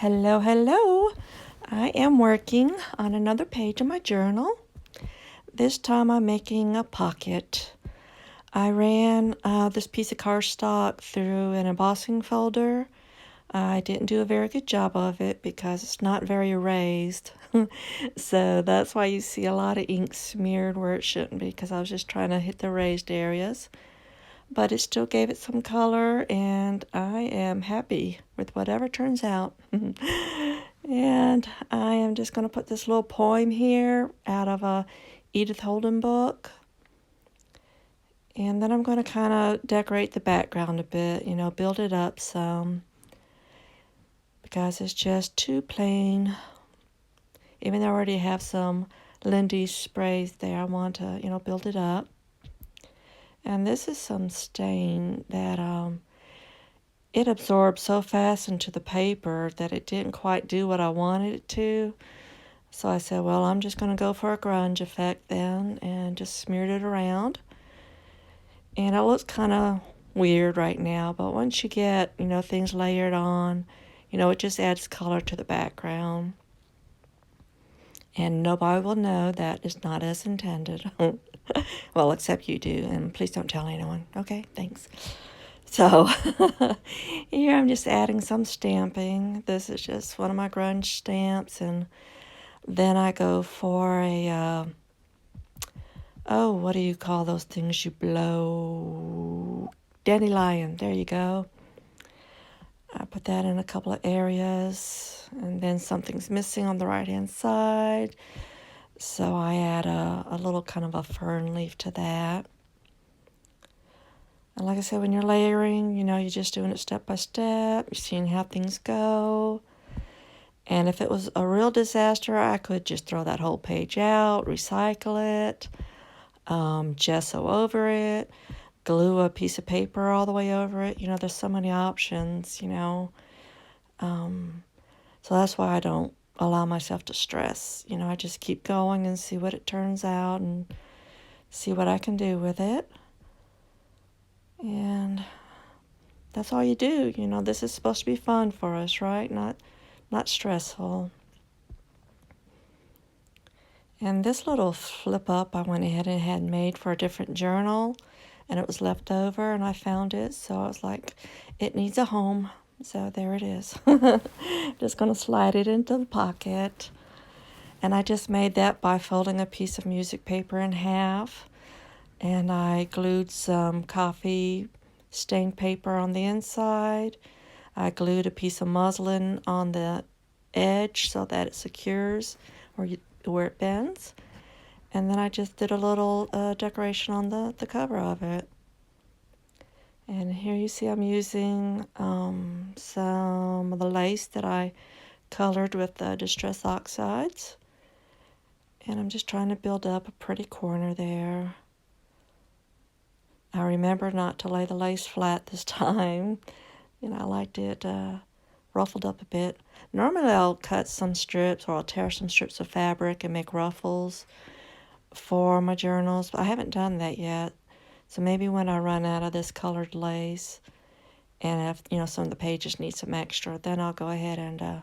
Hello, hello. I am working on another page of my journal. This time I'm making a pocket. I ran this piece of cardstock through an embossing folder. I didn't do a very good job of it because it's not very raised. So that's why you see a lot of ink smeared where it shouldn't be, because I was just trying to hit the raised areas. But it still gave it some color, and I am happy with whatever turns out. And I am just going to put this little poem here out of a Edith Holden book. And then I'm going to kind of decorate the background a bit, build it up some, because it's just too plain. Even though I already have some Lindy sprays there, I want to, build it up. And this is some stain that it absorbed so fast into the paper that it didn't quite do what I wanted it to. So I said, well, I'm just going to go for a grunge effect then, and just smeared it around. And it looks kind of weird right now, but once you get, things layered on, it just adds color to the background. And nobody will know that it's not as intended. Well, except you do, and please don't tell anyone. Okay, thanks. So here I'm just adding some stamping. This is just one of my grunge stamps, and then I go for a, what do you call those things you blow? Dandelion, there you go. I put that in a couple of areas, and then something's missing on the right-hand side. So I add a little kind of a fern leaf to that. And like I said, when you're layering, you're just doing it step by step. You're seeing how things go. And if it was a real disaster, I could just throw that whole page out, recycle it, gesso over it, glue a piece of paper all the way over it. There's so many options, So that's why I don't allow myself to stress. I just keep going and see what it turns out and see what I can do with it. And that's all you do. This is supposed to be fun for us, right? Not stressful. And this little flip up I went ahead and had made for a different journal, and it was left over, and I found it, so I was like, it needs a home. So there it is. Just going to slide it into the pocket. And I just made that by folding a piece of music paper in half, and I glued some coffee stained paper on the inside. I glued a piece of muslin on the edge so that it secures where it bends. And then I just did a little decoration on the cover of it. And here you see I'm using some of the lace that I colored with Distress Oxides. And I'm just trying to build up a pretty corner there. I remember not to lay the lace flat this time. I liked it ruffled up a bit. Normally I'll cut some strips, or I'll tear some strips of fabric and make ruffles for my journals, but I haven't done that yet. So maybe when I run out of this colored lace, and if some of the pages need some extra, then I'll go ahead and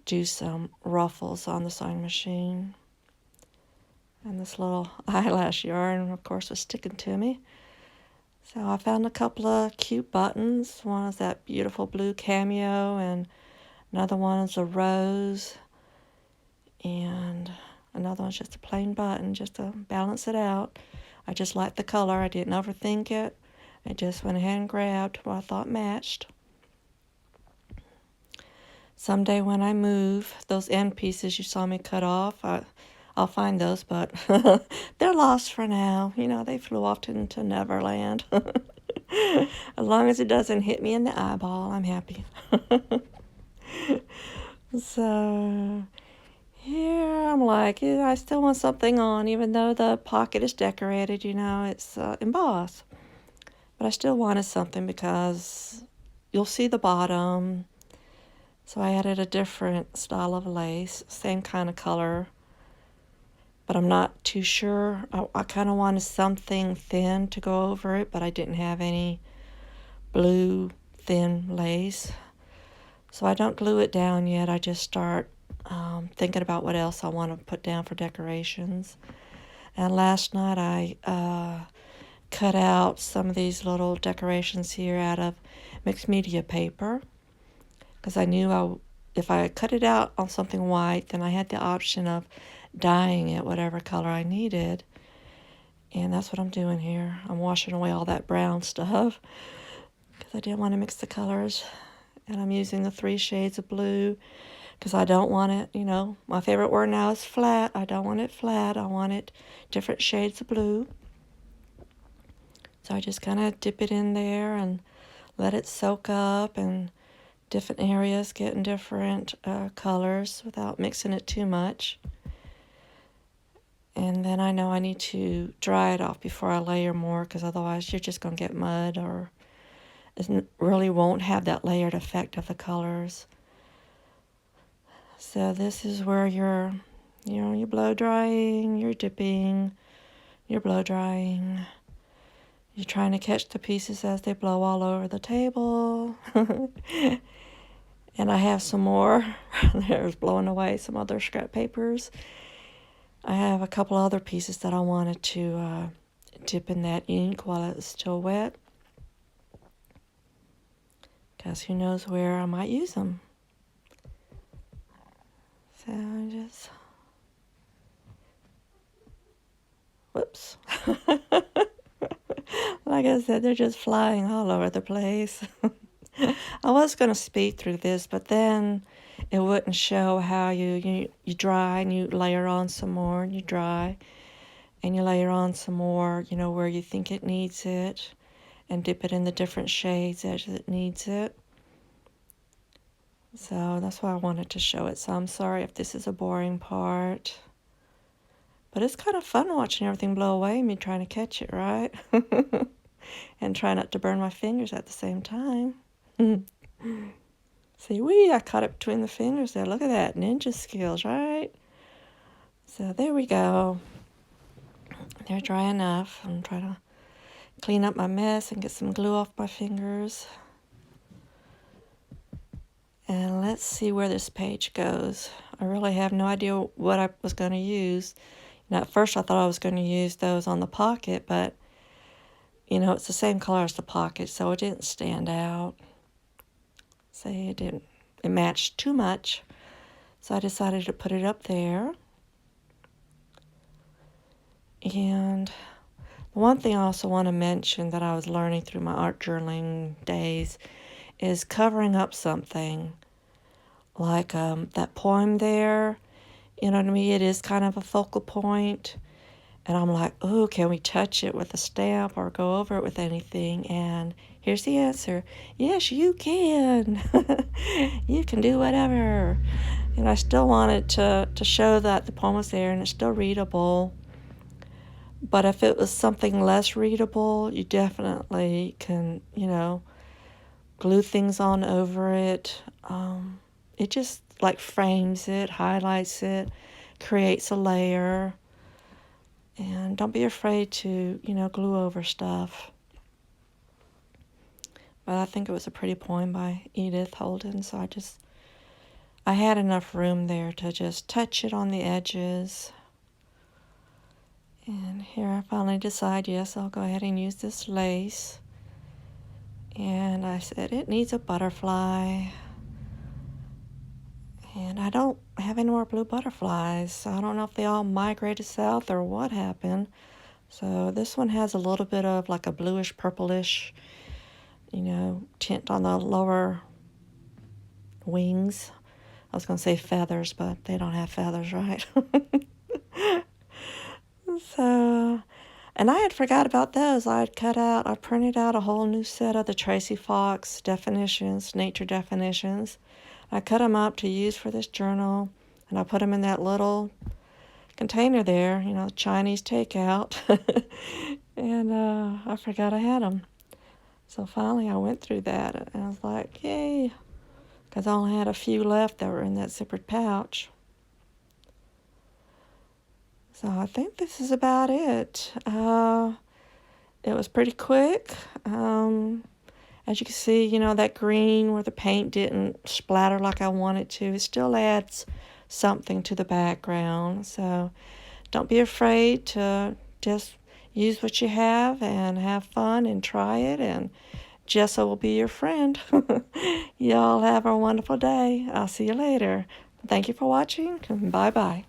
do some ruffles on the sewing machine. And this little eyelash yarn, of course, was sticking to me. So I found a couple of cute buttons. One is that beautiful blue cameo, and another one is a rose, and another one's just a plain button, just to balance it out. I just liked the color. I didn't overthink it. I just went ahead and grabbed what I thought matched. Someday when I move, those end pieces you saw me cut off, I'll find those, but they're lost for now. They flew off into Neverland. As long as it doesn't hit me in the eyeball, I'm happy. So here I'm like, I still want something on, even though the pocket is decorated, it's embossed. But I still wanted something because you'll see the bottom. So I added a different style of lace, same kind of color. But I'm not too sure. I kind of wanted something thin to go over it, but I didn't have any blue thin lace. So I don't glue it down yet. I just start thinking about what else I want to put down for decorations. And last night I cut out some of these little decorations here out of mixed media paper, because I knew if I cut it out on something white, then I had the option of dyeing it whatever color I needed. And that's what I'm doing here. I'm washing away all that brown stuff because I didn't want to mix the colors. And I'm using the 3 shades of blue because I don't want it, my favorite word now is flat. I don't want it flat. I want it different shades of blue. So I just kind of dip it in there and let it soak up, and different areas getting different colors without mixing it too much. And then I know I need to dry it off before I layer more, because otherwise you're just going to get mud, or it really won't have that layered effect of the colors. So this is where you're blow drying, you're dipping, you're blow drying. You're trying to catch the pieces as they blow all over the table. And I have some more. There's blowing away some other scrap papers. I have a couple other pieces that I wanted to dip in that ink while it was still wet, because who knows where I might use them. So I just... Whoops. Like I said, they're just flying all over the place. I was going to speed through this, but then it wouldn't show how you dry and you layer on some more, and you dry and you layer on some more, where you think it needs it, and dip it in the different shades as it needs it. So that's why I wanted to show it. So I'm sorry if this is a boring part, but it's kind of fun watching everything blow away and me trying to catch it, right? And try not to burn my fingers at the same time. See, I caught it between the fingers there. Look at that, ninja skills, right? So there we go. They're dry enough. I'm trying to clean up my mess and get some glue off my fingers. And let's see where this page goes. I really have no idea what I was going to use. At first I thought I was going to use those on the pocket, but it's the same color as the pocket, so it didn't stand out. See, it matched too much, so I decided to put it up there. And the one thing I also want to mention that I was learning through my art journaling days is covering up something. Like that poem there, to me it is kind of a focal point. And I'm like, oh, can we touch it with a stamp or go over it with anything? And here's the answer. Yes, you can. You can do whatever. And I still wanted to show that the poem was there and it's still readable. But if it was something less readable, you definitely can, glue things on over it. It just like frames it, highlights it, creates a layer. And don't be afraid to, glue over stuff. But I think it was a pretty poem by Edith Holden, so I had enough room there to just touch it on the edges. And here I finally decide, yes, I'll go ahead and use this lace. And I said, it needs a butterfly. And I don't have any more blue butterflies, so I don't know if they all migrated south or what happened. So this one has a little bit of like a bluish, purplish, tint on the lower wings. I was going to say feathers, but they don't have feathers, right? So, and I had forgot about those. I printed out a whole new set of the Tracy Fox definitions, nature definitions. I cut them up to use for this journal, and I put them in that little container there, Chinese takeout. And I forgot I had them. So finally I went through that, and I was like, yay, because I only had a few left that were in that zippered pouch. So I think this is about it. It was pretty quick. As you can see, you know, that green where the paint didn't splatter like I wanted to, it still adds something to the background. So don't be afraid to just use what you have and have fun and try it, and Jessa will be your friend. Y'all have a wonderful day. I'll see you later. Thank you for watching. Bye-bye.